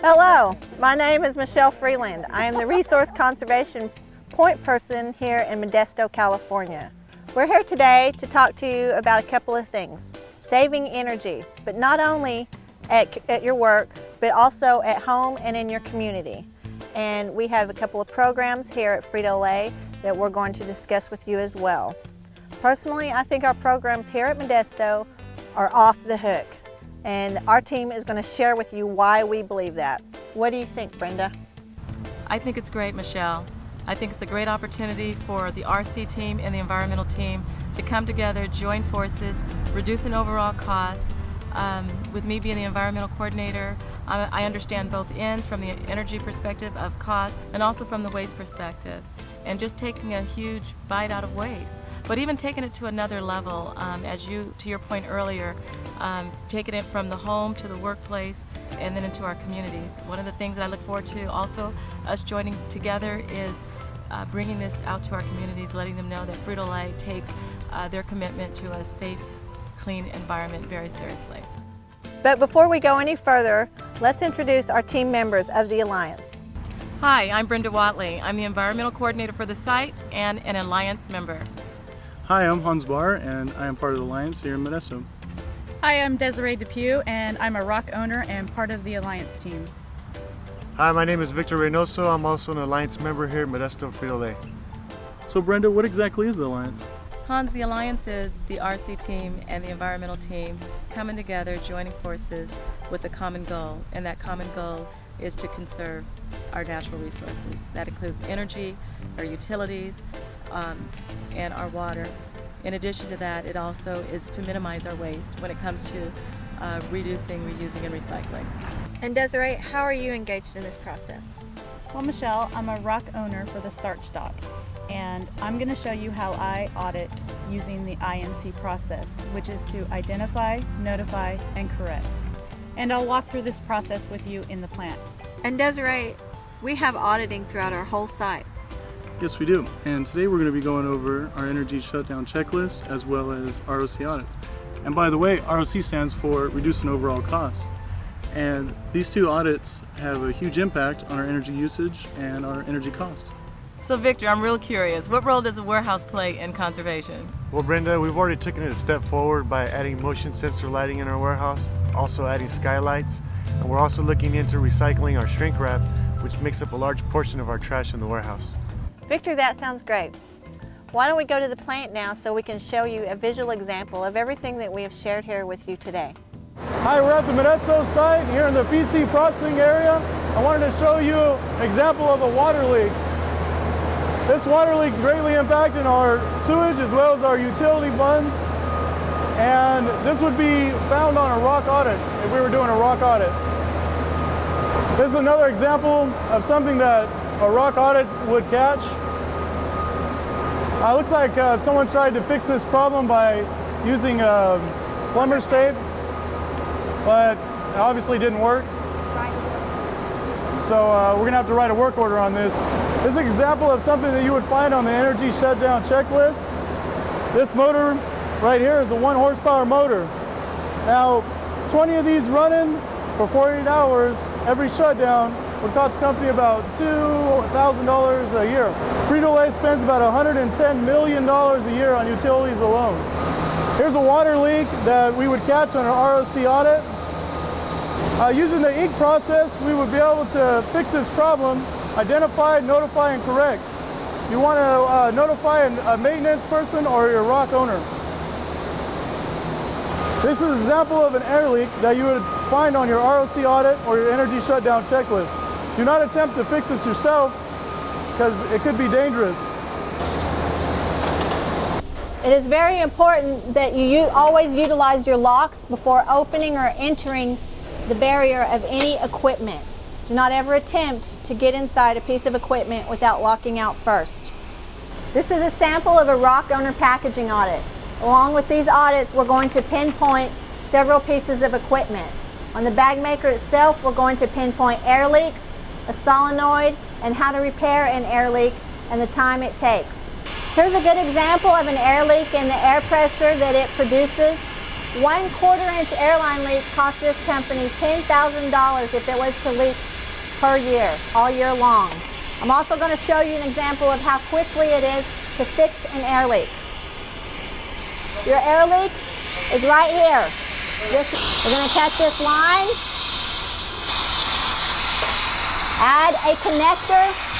Hello, my name is Michelle Freeland. I am the Resource Conservation Point Person here in Modesto, California. We're here today to talk to you about a couple of things. Saving energy, but not only at your work, but also at home and in your community. And we have a couple of programs here at Frito-Lay that we're going to discuss with you as well. Personally, I think our programs here at Modesto are off the hook. And our team is going to share with you why we believe that. What do you think, Brenda? I think it's great, Michelle. I think it's a great opportunity for the RC team and the environmental team to come together, join forces, reduce an overall cost. With me being the environmental coordinator, I understand both ends from the energy perspective of cost and also from the waste perspective. And just taking a huge bite out of waste. But even taking it to another level, to your point earlier, taking it from the home to the workplace and then into our communities. One of the things that I look forward to also us joining together is bringing this out to our communities, letting them know that Frito-Lay takes their commitment to a safe, clean environment very seriously. But before we go any further, let's introduce our team members of the Alliance. Hi, I'm Brenda Watley. I'm the environmental coordinator for the site and an Alliance member. Hi, I'm Hans Barr, and I am part of the Alliance here in Modesto. Hi, I'm Desiree Depew, and I'm a rock owner and part of the Alliance team. Hi, my name is Victor Reynoso. I'm also an Alliance member here at Modesto Frito-Lay. So Brenda, what exactly is the Alliance? Hans, the Alliance is the RC team and the environmental team coming together, joining forces with a common goal, and that common goal is to conserve our natural resources. That includes energy, our utilities, and our water. In addition to that, it also is to minimize our waste when it comes to reducing, reusing, and recycling. And Desiree, how are you engaged in this process? Well, Michelle, I'm a rock owner for the starch stock, and I'm going to show you how I audit using the INC process, which is to identify, notify, and correct. And I'll walk through this process with you in the plant. And Desiree, we have auditing throughout our whole site. Yes, we do. And today we're going to be going over our energy shutdown checklist as well as ROC audits. And by the way, ROC stands for reducing overall cost. And these two audits have a huge impact on our energy usage and our energy cost. So Victor, I'm real curious. What role does a warehouse play in conservation? Well, Brenda, we've already taken it a step forward by adding motion sensor lighting in our warehouse, also adding skylights, and we're also looking into recycling our shrink wrap, which makes up a large portion of our trash in the warehouse. Victor, that sounds great. Why don't we go to the plant now so we can show you a visual example of everything that we have shared here with you today. Hi, we're at the Modesto site here in the PC processing area. I wanted to show you an example of a water leak. This water leak is greatly impacting our sewage as well as our utility funds. And this would be found on a rock audit if we were doing a rock audit. This is another example of something that a rock audit would catch. Looks like someone tried to fix this problem by using plumber's tape, but it obviously didn't work. So we're going to have to write a work order on this. This is an example of something that you would find on the energy shutdown checklist. This motor right here is a 1 horsepower motor. Now, 20 of these running for 48 hours every shutdown would cost the company about $2,000 a year. Frito-Lay spends about $110 million a year on utilities alone. Here's a water leak that we would catch on our ROC audit. Using the EEC process, we would be able to fix this problem, identify, notify, and correct. You want to notify a maintenance person or your rock owner. This is an example of an air leak that you would find on your ROC audit or your energy shutdown checklist. Do not attempt to fix this yourself because it could be dangerous. It is very important that you always utilize your locks before opening or entering the barrier of any equipment. Do not ever attempt to get inside a piece of equipment without locking out first. This is a sample of a rock owner packaging audit. Along with these audits, we're going to pinpoint several pieces of equipment. On the bag maker itself, we're going to pinpoint air leaks, a solenoid, and how to repair an air leak and the time it takes. Here's a good example of an air leak and the air pressure that it produces. 1/4 inch airline leak cost this company $10,000 if it was to leak per year, all year long. I'm also going to show you an example of how quickly it is to fix an air leak. Your air leak is right here. We're going to catch this line, add a connector,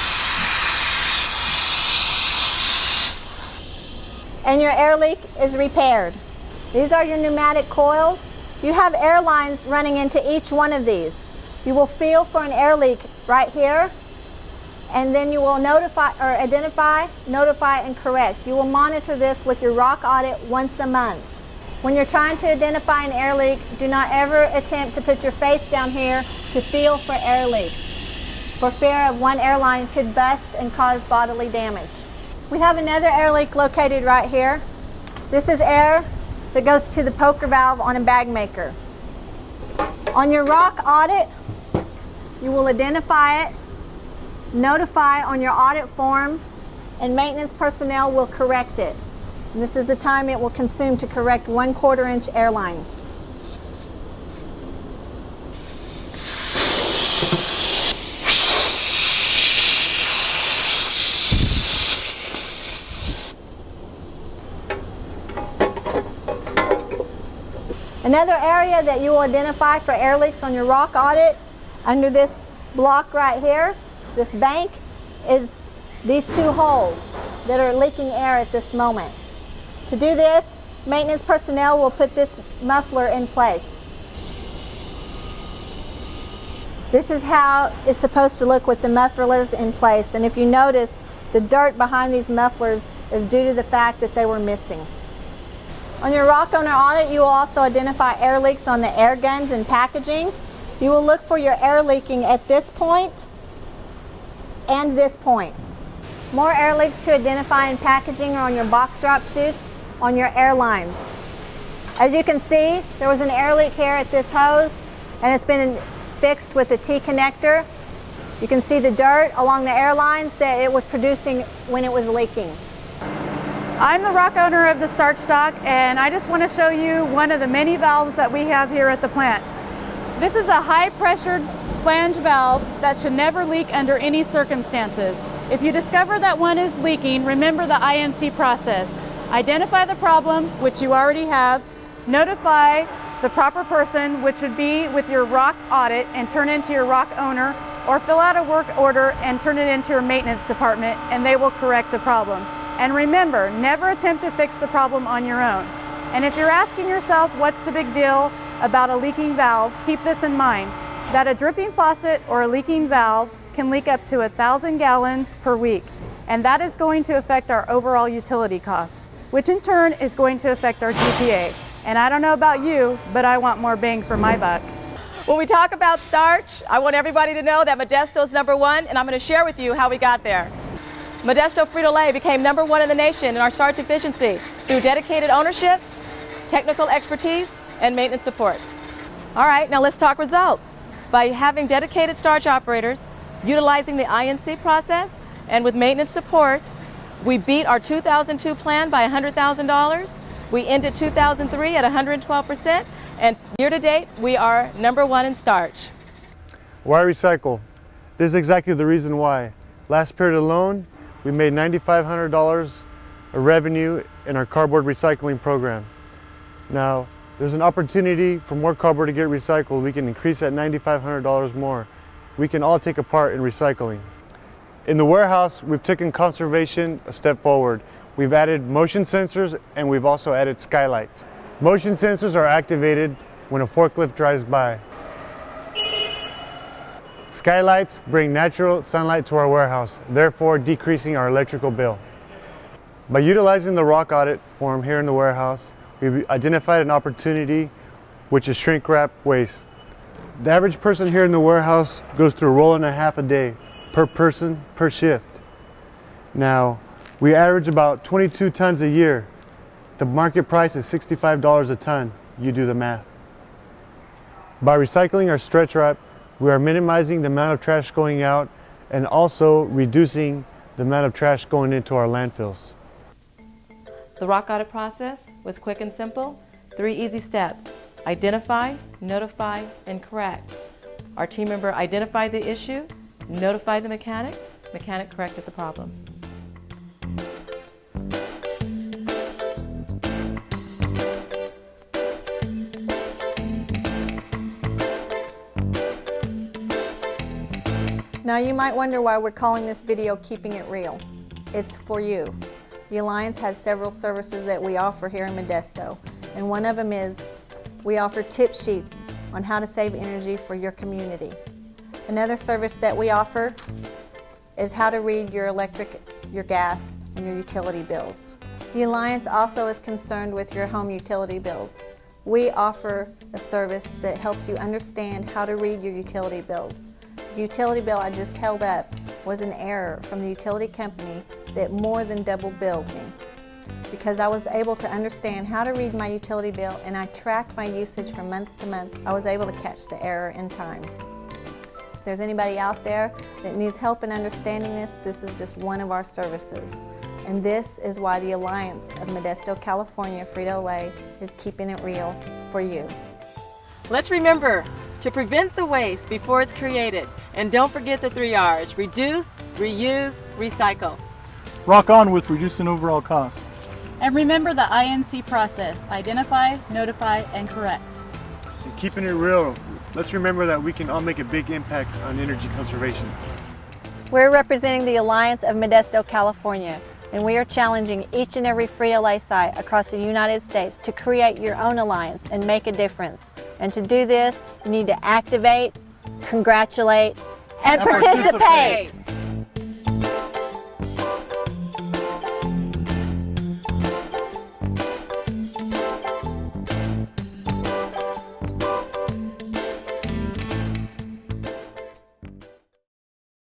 and your air leak is repaired. These are your pneumatic coils. You have air lines running into each one of these. You will feel for an air leak right here, and then you will notify or identify, notify, and correct. You will monitor this with your rock audit once a month. When you're trying to identify an air leak, do not ever attempt to put your face down here to feel for air leaks, for fear of one airline could bust and cause bodily damage. We have another air leak located right here. This is air that goes to the poker valve on a bag maker. On your rock audit, you will identify it, notify on your audit form, and maintenance personnel will correct it. And this is the time it will consume to correct 1/4 inch airline. Another area that you will identify for air leaks on your rock audit, under this block right here, this bank, is these two holes that are leaking air at this moment. To do this, maintenance personnel will put this muffler in place. This is how it's supposed to look with the mufflers in place, and if you notice, the dirt behind these mufflers is due to the fact that they were missing. On your rock owner audit, you will also identify air leaks on the air guns and packaging. You will look for your air leaking at this point and this point. More air leaks to identify in packaging are on your box drop chutes on your airlines. As you can see, there was an air leak here at this hose, and it's been fixed with a T connector. You can see the dirt along the airlines that it was producing when it was leaking. I'm the rock owner of the starch stock, and I just want to show you one of the many valves that we have here at the plant. This is a high pressured flange valve that should never leak under any circumstances. If you discover that one is leaking, remember the INC process. Identify the problem, which you already have, notify the proper person, which would be with your rock audit, and turn into your rock owner, or fill out a work order and turn it into your maintenance department, and they will correct the problem. And remember, never attempt to fix the problem on your own. And if you're asking yourself what's the big deal about a leaking valve, keep this in mind, that a dripping faucet or a leaking valve can leak up to 1,000 gallons per week. And that is going to affect our overall utility costs, which in turn is going to affect our GPA. And I don't know about you, but I want more bang for my buck. When we talk about starch, I want everybody to know that Modesto is #1, and I'm going to share with you how we got there. Modesto Frito-Lay became #1 in the nation in our starch efficiency through dedicated ownership, technical expertise, and maintenance support. All right, now let's talk results. By having dedicated starch operators, utilizing the INC process, and with maintenance support, we beat our 2002 plan by $100,000. We ended 2003 at 112%, and year to date, we are #1 in starch. Why recycle? This is exactly the reason why. Last period alone, we made $9,500 of revenue in our cardboard recycling program. Now, there's an opportunity for more cardboard to get recycled. We can increase that $9,500 more. We can all take a part in recycling. In the warehouse, we've taken conservation a step forward. We've added motion sensors, and we've also added skylights. Motion sensors are activated when a forklift drives by. Skylights bring natural sunlight to our warehouse, therefore decreasing our electrical bill. By utilizing the rock audit form here in the warehouse, we've identified an opportunity, which is shrink wrap waste. The average person here in the warehouse goes through a roll and a half a day, per person, per shift. Now, we average about 22 tons a year. The market price is $65 a ton. You do the math. By recycling our stretch wrap, we are minimizing the amount of trash going out and also reducing the amount of trash going into our landfills. The rock audit process was quick and simple. 3 easy steps: identify, notify, and correct. Our team member identified the issue, notified the mechanic corrected the problem. Now you might wonder why we're calling this video Keeping It Real. It's for you. The Alliance has several services that we offer here in Modesto, and one of them is we offer tip sheets on how to save energy for your community. Another service that we offer is how to read your electric, your gas, and your utility bills. The Alliance also is concerned with your home utility bills. We offer a service that helps you understand how to read your utility bills. The utility bill I just held up was an error from the utility company that more than double billed me. Because I was able to understand how to read my utility bill and I tracked my usage from month to month, I was able to catch the error in time. If there's anybody out there that needs help in understanding this is just one of our services. And this is why the Alliance of Modesto, California Frito-Lay is keeping it real for you. Let's remember to prevent the waste before it's created. And don't forget the 3 R's: reduce, reuse, recycle. Rock on with reducing overall costs. And remember the INC process: identify, notify, and correct. And keeping it real, let's remember that we can all make a big impact on energy conservation. We're representing the Alliance of Modesto, California, and we are challenging each and every Frito-Lay site across the United States to create your own alliance and make a difference. And to do this, you need to activate, congratulate, and participate.